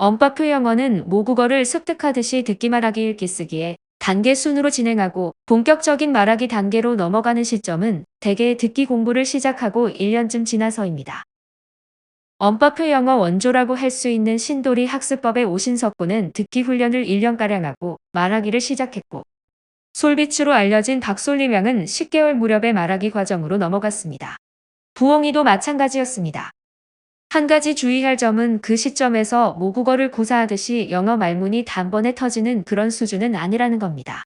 언파표 영어는 모국어를 습득하듯이 듣기 말하기 읽기 쓰기에 단계 순으로 진행하고 본격적인 말하기 단계로 넘어가는 시점은 대개 듣기 공부를 시작하고 1년쯤 지나서입니다. 언파표 영어 원조라고 할 수 있는 신도리 학습법의 오신석 군은 듣기 훈련을 1년가량 하고 말하기를 시작했고, 솔비츠로 알려진 박솔림 양은 10개월 무렵의 말하기 과정으로 넘어갔습니다. 부엉이도 마찬가지였습니다. 한 가지 주의할 점은 그 시점에서 모국어를 구사하듯이 영어 말문이 단번에 터지는 그런 수준은 아니라는 겁니다.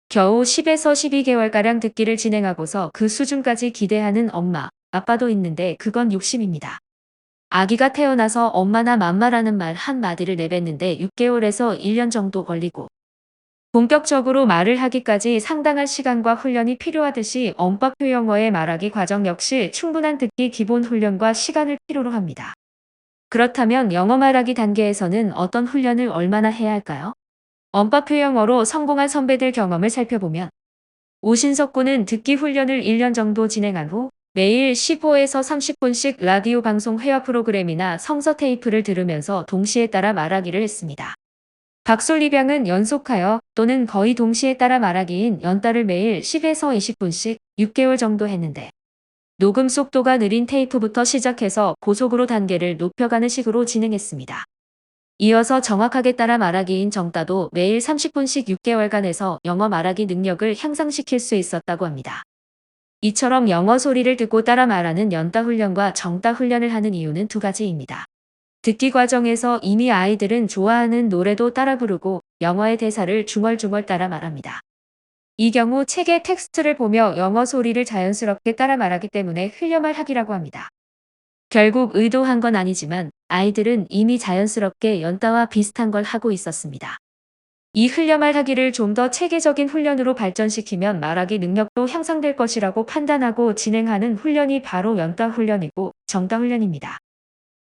겨우 10에서 12개월가량 듣기를 진행하고서 그 수준까지 기대하는 엄마, 아빠도 있는데 그건 욕심입니다. 아기가 태어나서 엄마나 맘마라는 말 한마디를 내뱉는데 6개월에서 1년 정도 걸리고, 본격적으로 말을 하기까지 상당한 시간과 훈련이 필요하듯이 언파표 영어의 말하기 과정 역시 충분한 듣기 기본 훈련과 시간을 필요로 합니다. 그렇다면 영어 말하기 단계에서는 어떤 훈련을 얼마나 해야 할까요? 언파표 영어로 성공한 선배들 경험을 살펴보면, 오신석 군은 듣기 훈련을 1년 정도 진행한 후 매일 15에서 30분씩 라디오 방송 회화 프로그램이나 성서 테이프를 들으면서 동시에 따라 말하기를 했습니다. 박솔리 양은 연속하여 또는 거의 동시에 따라 말하기인 연따를 매일 10에서 20분씩 6개월 정도 했는데, 녹음 속도가 느린 테이프부터 시작해서 고속으로 단계를 높여가는 식으로 진행했습니다. 이어서 정확하게 따라 말하기인 정따도 매일 30분씩 6개월간 해서 영어 말하기 능력을 향상시킬 수 있었다고 합니다. 이처럼 영어 소리를 듣고 따라 말하는 연따 훈련과 정따 훈련을 하는 이유는 두 가지입니다. 듣기 과정에서 이미 아이들은 좋아하는 노래도 따라 부르고 영어의 대사를 중얼중얼 따라 말합니다. 이 경우 책의 텍스트를 보며 영어 소리를 자연스럽게 따라 말하기 때문에 흘려말 하기라고 합니다. 결국 의도한 건 아니지만 아이들은 이미 자연스럽게 연따와 비슷한 걸 하고 있었습니다. 이 흘려말 하기를 좀 더 체계적인 훈련으로 발전시키면 말하기 능력도 향상될 것이라고 판단하고 진행하는 훈련이 바로 연따 훈련이고 정따 훈련입니다.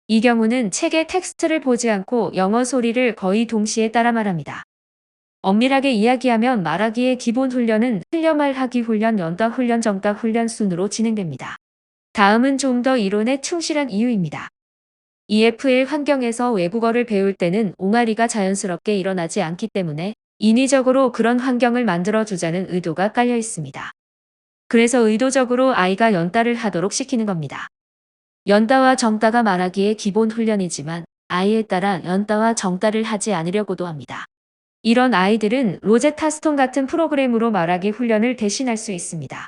이 경우는 책의 텍스트를 보지 않고 영어 소리를 거의 동시에 따라 말합니다. 엄밀하게 이야기하면 말하기의 기본 훈련은 흘려말 하기 훈련, 연따 훈련, 정따 훈련 순으로 진행됩니다. 다음은 좀 더 이론에 충실한 이유입니다. EFL 환경에서 외국어를 배울 때는 옹알이가 자연스럽게 일어나지 않기 때문에 인위적으로 그런 환경을 만들어주자는 의도가 깔려 있습니다. 그래서 의도적으로 아이가 연따를 하도록 시키는 겁니다. 연따와 정따가 말하기의 기본 훈련이지만 아이에 따라 연따와 정따를 하지 않으려고도 합니다. 이런 아이들은 로제타 스톤 같은 프로그램으로 말하기 훈련을 대신할 수 있습니다.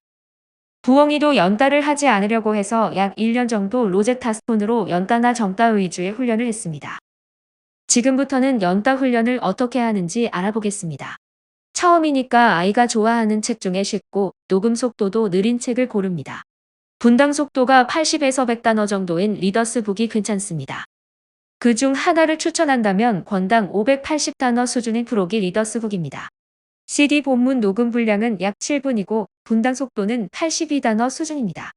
부엉이도 연따를 하지 않으려고 해서 약 1년 정도 로제타 스톤으로 연따나 정따 위주의 훈련을 했습니다. 지금부터는 연따 훈련을 어떻게 하는지 알아보겠습니다. 처음이니까 아이가 좋아하는 책 중에 쉽고 녹음 속도도 느린 책을 고릅니다. 분당 속도가 80에서 100단어 정도인 리더스북이 괜찮습니다. 그중 하나를 추천한다면 권당 580단어 수준인 프로기 리더스북입니다. CD 본문 녹음 분량은 약 7분이고 분당 속도는 82단어 수준입니다.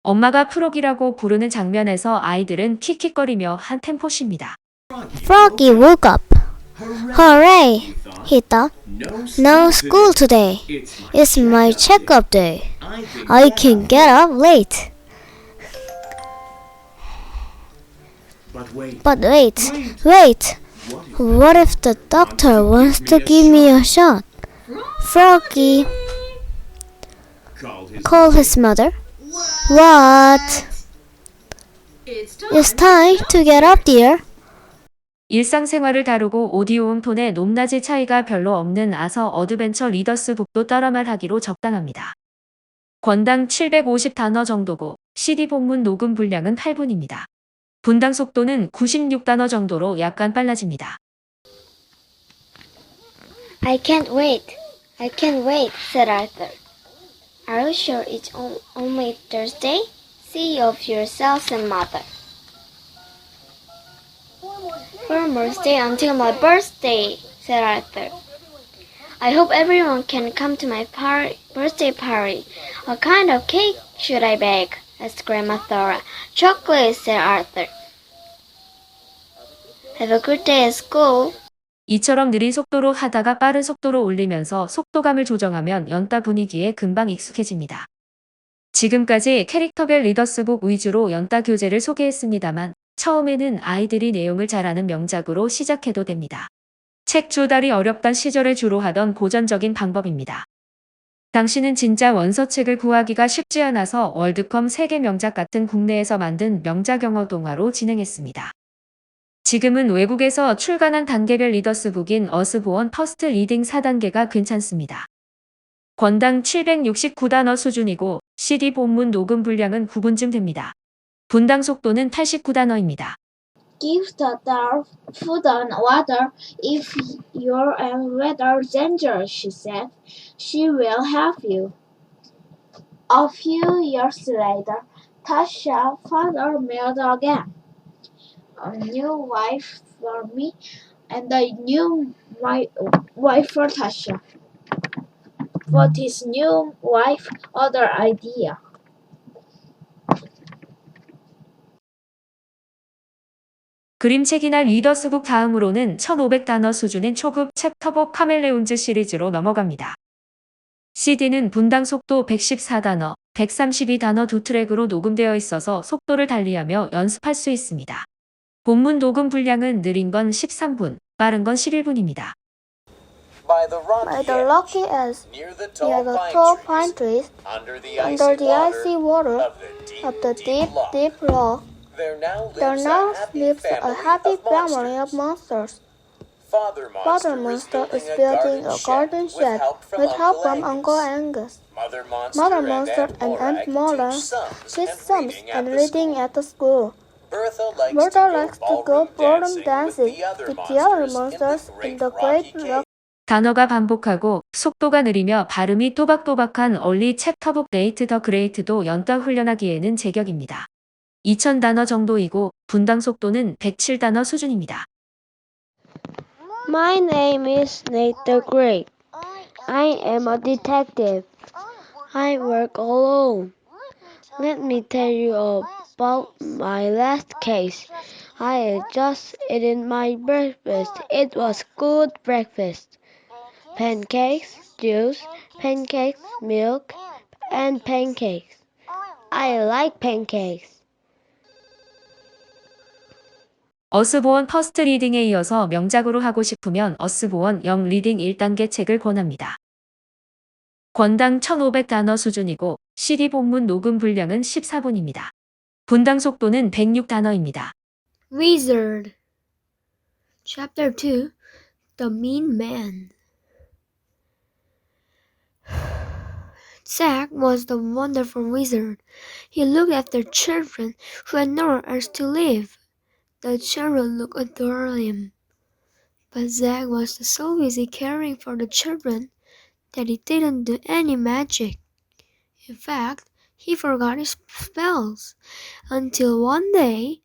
엄마가 프로기라고 부르는 장면에서 아이들은 킥킥거리며 한 템포 쉽니다. Froggy woke up. Hooray! He thought. No school today. It's my checkup day. I can get up late. But wait. What if the doctor wants to give me a shot? Froggy called his mother. What? It's time to get up, dear. 일상생활을 다루고 오디오음 톤의 높낮이 차이가 별로 없는 아서 어드벤처 리더스북도 따라 말하기로 적당합니다. 권당 750단어 정도고 CD 본문 녹음 분량은 8분입니다. 분당 속도는 96단어 정도로 약간 빨라집니다. I can't wait, said Arthur. Are you sure it's only Thursday? See of yourselves and mother. 4 more days until my birthday, said Arthur. I hope everyone can come to my birthday party. What kind of cake should I bake? asked Grandma Thora. Chocolate, said Arthur. Have a good day at school. 이처럼 느린 속도로 하다가 빠른 속도로 올리면서 속도감을 조정하면 연따 분위기에 금방 익숙해집니다. 지금까지 캐릭터별 리더스북 위주로 연따 교재를 소개했습니다만 처음에는 아이들이 내용을 잘 아는 명작으로 시작해도 됩니다. 책 조달이 어렵던 시절에 주로 하던 고전적인 방법입니다. 당시는 진짜 원서책을 구하기가 쉽지 않아서 월드컴 세계 명작 같은 국내에서 만든 명작 영어 동화로 진행했습니다. 지금은 외국에서 출간한 단계별 리더스북인 어스보언 퍼스트 리딩 4단계가 괜찮습니다. 권당 769단어 수준이고 CD 본문 녹음 분량은 9분쯤 됩니다. 분당 속도는 89단어입니다. Give the dog food and water if you're in weather danger, she said. She will help you. A few years later, Tasha's father married again. A new wife for me and a new wife for Tasha. But his new wife other idea. 그림책이나 리더스북 다음으로는 1500단어 수준인 초급 챕터북 카멜레온즈 시리즈로 넘어갑니다. CD는 분당 속도 114단어, 132단어 두 트랙으로 녹음되어 있어서 속도를 달리하며 연습할 수 있습니다. 본문 녹음 분량은 느린 건 13분, 빠른 건 11분입니다. By the rocky edge, near the tall pine trees, under the icy water of the deep rock, there now lives a happy family of monsters. Father Monster is building a garden shed with help from Uncle Angus. Mother Monster and Aunt Mola teach sums and reading at the school. Bertha likes to go ballroom dancing with the other monsters in the great rock. 단어가 반복하고 속도가 느리며 발음이 또박또박한 얼리 챕터북 레이트 더 그레이트도 연따 훈련하기에는 제격입니다. 2000단어 정도이고 분당 속도는 107단어 수준입니다. My name is Nate the Great. I am a detective. I work alone. Let me tell you about my last case. I had just eaten my breakfast. It was good breakfast. Pancakes, juice, pancakes, milk, and pancakes. I like pancakes. 어스보언 퍼스트 리딩에 이어서 명작으로 하고 싶으면 어스보언 영 리딩 1단계 책을 권합니다. 권당 1500단어 수준이고 CD 본문 녹음 분량은 14분입니다. 분당 속도는 106단어입니다. Wizard Chapter 2 The Mean Man. Zack was the wonderful wizard. He looked after children who had nowhere else to live. The children looked adore him. But Zack was so busy caring for the children that he didn't do any magic. In fact, he forgot his spells until one day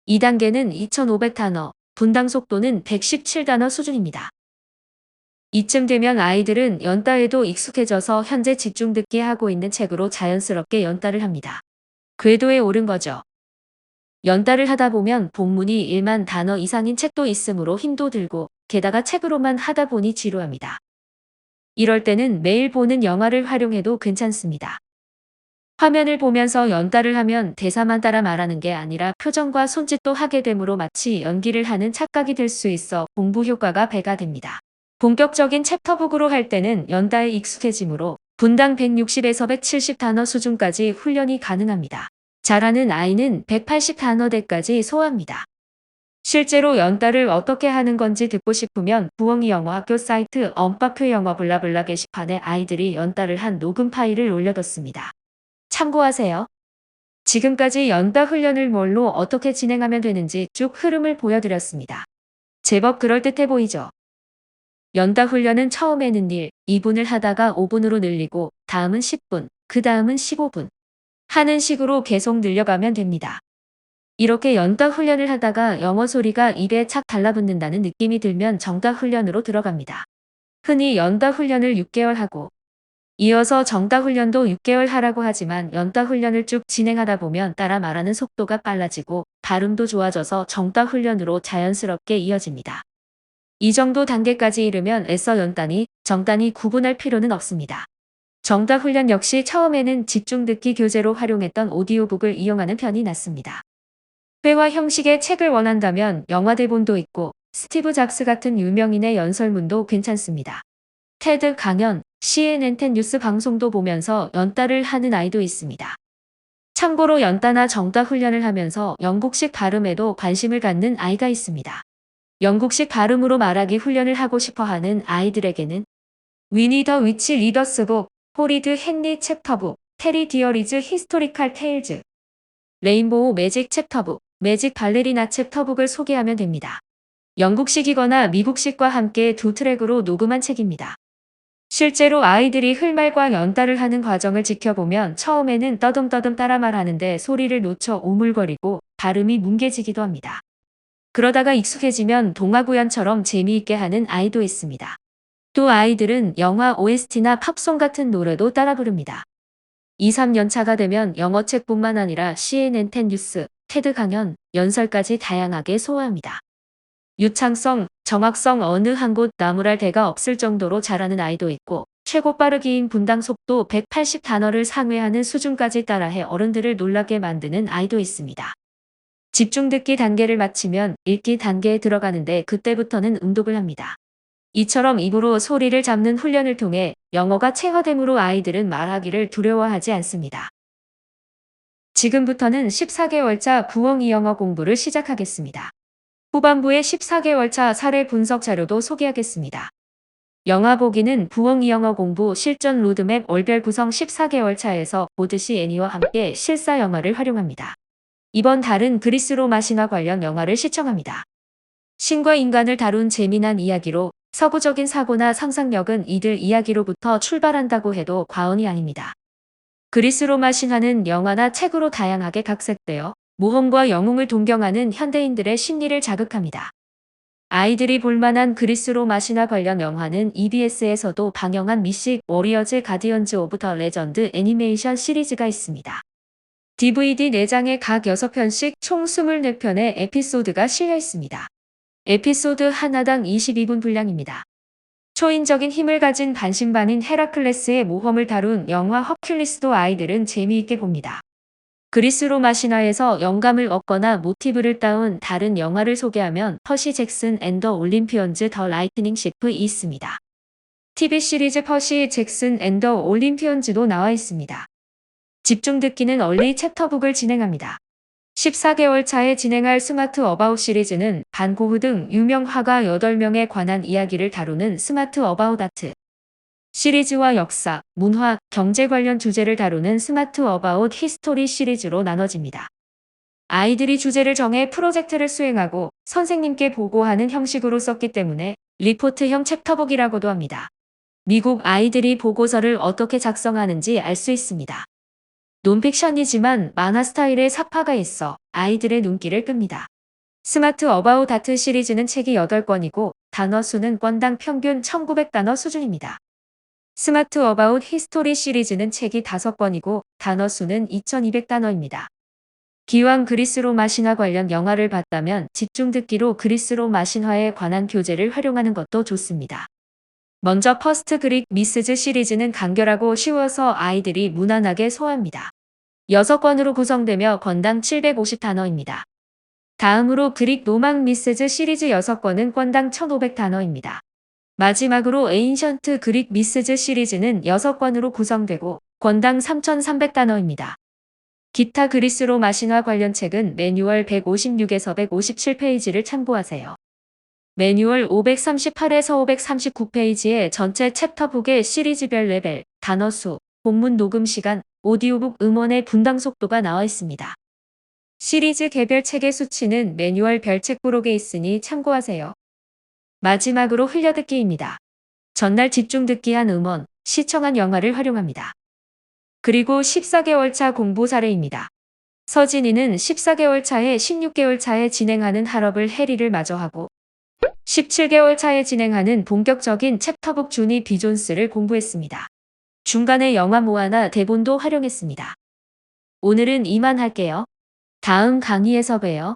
2단계는 2500단어, 분당 속도는 117단어 수준입니다. 이쯤 되면 아이들은 연따에도 익숙해져서 현재 집중 듣기 하고 있는 책으로 자연스럽게 연따를 합니다. 궤도에 오른 거죠. 연따를 하다 보면 본문이 1만 단어 이상인 책도 있으므로 힘도 들고 게다가 책으로만 하다 보니 지루합니다. 이럴 때는 매일 보는 영화를 활용해도 괜찮습니다. 화면을 보면서 연따를 하면 대사만 따라 말하는 게 아니라 표정과 손짓도 하게 되므로 마치 연기를 하는 착각이 들 수 있어 공부 효과가 배가 됩니다. 본격적인 챕터북으로 할 때는 연따에 익숙해지므로 분당 160에서 170단어 수준까지 훈련이 가능합니다. 잘하는 아이는 180단어대까지 소화합니다. 실제로 연따를 어떻게 하는 건지 듣고 싶으면 부엉이 영어학교 사이트 엄빠표 영어 블라블라 게시판에 아이들이 연따를 한 녹음 파일을 올려뒀습니다. 참고하세요. 지금까지 연따 훈련을 뭘로 어떻게 진행하면 되는지 쭉 흐름을 보여드렸습니다. 제법 그럴듯해 보이죠? 연따 훈련은 처음에는 2분을 하다가 5분으로 늘리고 다음은 10분, 그 다음은 15분 하는 식으로 계속 늘려가면 됩니다. 이렇게 연따 훈련을 하다가 영어 소리가 입에 착 달라붙는다는 느낌이 들면 정따 훈련으로 들어갑니다. 흔히 연따 훈련을 6개월 하고 이어서 정따 훈련도 6개월 하라고 하지만 연따 훈련을 쭉 진행하다 보면 따라 말하는 속도가 빨라지고 발음도 좋아져서 정따 훈련으로 자연스럽게 이어집니다. 이 정도 단계까지 이르면 애써 연따니 정따니 구분할 필요는 없습니다. 정따 훈련 역시 처음에는 집중 듣기 교재로 활용했던 오디오북을 이용하는 편이 낫습니다. 회화 형식의 책을 원한다면 영화 대본도 있고 스티브 잡스 같은 유명인의 연설문도 괜찮습니다. 테드 강연, CNN10 뉴스 방송도 보면서 연따를 하는 아이도 있습니다. 참고로 연따나 정따 훈련을 하면서 영국식 발음에도 관심을 갖는 아이가 있습니다. 영국식 발음으로 말하기 훈련을 하고 싶어하는 아이들에게는 위니 더 위치 리더스 북, 호리드 헨리 챕터북, 테리 디어리즈 히스토리칼 테일즈, 레인보우 매직 챕터북, 매직 발레리나 챕터북을 소개하면 됩니다. 영국식이거나 미국식과 함께 두 트랙으로 녹음한 책입니다. 실제로 아이들이 흘말과 연따를 하는 과정을 지켜보면 처음에는 떠듬떠듬 따라 말하는데 소리를 놓쳐 오물거리고 발음이 뭉개지기도 합니다. 그러다가 익숙해지면 동화구연처럼 재미있게 하는 아이도 있습니다. 또 아이들은 영화 OST나 팝송 같은 노래도 따라 부릅니다. 2, 3년차가 되면 영어책뿐만 아니라 CNN10 뉴스, 테드 강연, 연설까지 다양하게 소화합니다. 유창성, 정확성 어느 한 곳 나무랄 데가 없을 정도로 잘하는 아이도 있고 최고 빠르기인 분당 속도 180단어를 상회하는 수준까지 따라해 어른들을 놀라게 만드는 아이도 있습니다. 집중 듣기 단계를 마치면 읽기 단계에 들어가는데 그때부터는 음독을 합니다. 이처럼 입으로 소리를 잡는 훈련을 통해 영어가 체화됨으로 아이들은 말하기를 두려워하지 않습니다. 지금부터는 14개월차 부엉이 영어 공부를 시작하겠습니다. 후반부에 14개월차 사례 분석 자료도 소개하겠습니다. 영화 보기는 부엉이 영어 공부 실전 로드맵 월별 구성 14개월차에서 보듯이 애니와 함께 실사 영화를 활용합니다. 이번 달은 그리스 로마 신화 관련 영화를 시청합니다. 신과 인간을 다룬 재미난 이야기로 서구적인 사고나 상상력은 이들 이야기로부터 출발한다고 해도 과언이 아닙니다. 그리스 로마 신화는 영화나 책으로 다양하게 각색되어 모험과 영웅을 동경하는 현대인들의 심리를 자극합니다. 아이들이 볼만한 그리스 로마 신화 관련 영화는 EBS에서도 방영한 미식 워리어즈 가디언즈 오브 더 레전드 애니메이션 시리즈가 있습니다. DVD 4장에 각 6편씩 총 24편의 에피소드가 실려 있습니다. 에피소드 하나당 22분 분량입니다. 초인적인 힘을 가진 반신반인 헤라클레스의 모험을 다룬 영화 허큘리스도 아이들은 재미있게 봅니다. 그리스 로마 신화에서 영감을 얻거나 모티브를 따온 다른 영화를 소개하면 퍼시 잭슨 앤 더 올림피언즈 더 라이트닝 시프이 있습니다. TV 시리즈 퍼시 잭슨 앤 더 올림피언즈도 나와 있습니다. 집중 듣기는 얼리 챕터북을 진행합니다. 14개월 차에 진행할 스마트 어바웃 시리즈는 반 고흐 등 유명 화가 8명에 관한 이야기를 다루는 스마트 어바웃 아트 시리즈와 역사, 문화, 경제 관련 주제를 다루는 스마트 어바웃 히스토리 시리즈로 나눠집니다. 아이들이 주제를 정해 프로젝트를 수행하고 선생님께 보고하는 형식으로 썼기 때문에 리포트형 챕터북이라고도 합니다. 미국 아이들이 보고서를 어떻게 작성하는지 알 수 있습니다. 논픽션이지만 만화 스타일의 삭파가 있어 아이들의 눈길을 끕니다. 스마트 어바웃 아트 시리즈는 책이 8권이고 단어 수는 권당 평균 1900단어 수준입니다. 스마트 어바웃 히스토리 시리즈는 책이 5권이고 단어 수는 2200단어입니다. 기왕 그리스 로마 신화 관련 영화를 봤다면 집중 듣기로 그리스 로마 신화에 관한 교재를 활용하는 것도 좋습니다. 먼저 퍼스트 그릭 미스즈 시리즈는 간결하고 쉬워서 아이들이 무난하게 소화합니다. 6권으로 구성되며 권당 750단어입니다. 다음으로 그릭 로망 미스즈 시리즈 6권은 권당 1500단어입니다. 마지막으로 에인션트 그릭 미스즈 시리즈는 6권으로 구성되고 권당 3300단어입니다. 기타 그리스 로마 신화 관련 책은 매뉴얼 156에서 157페이지를 참고하세요. 매뉴얼 538에서 539페이지에 전체 챕터북의 시리즈별 레벨, 단어 수, 본문 녹음 시간, 오디오북 음원의 분당 속도가 나와 있습니다. 시리즈 개별 책의 수치는 매뉴얼 별책 부록에 있으니 참고하세요. 마지막으로 흘려듣기입니다. 전날 집중 듣기한 음원, 시청한 영화를 활용합니다. 그리고 14개월 차 공부 사례입니다. 서진이는 14개월 차에 16개월 차에 진행하는 할업을 해리를 마저 하고 17개월 차에 진행하는 본격적인 챕터북 주니 비존스를 공부했습니다. 중간에 영화 모아나 대본도 활용했습니다. 오늘은 이만 할게요. 다음 강의에서 봬요.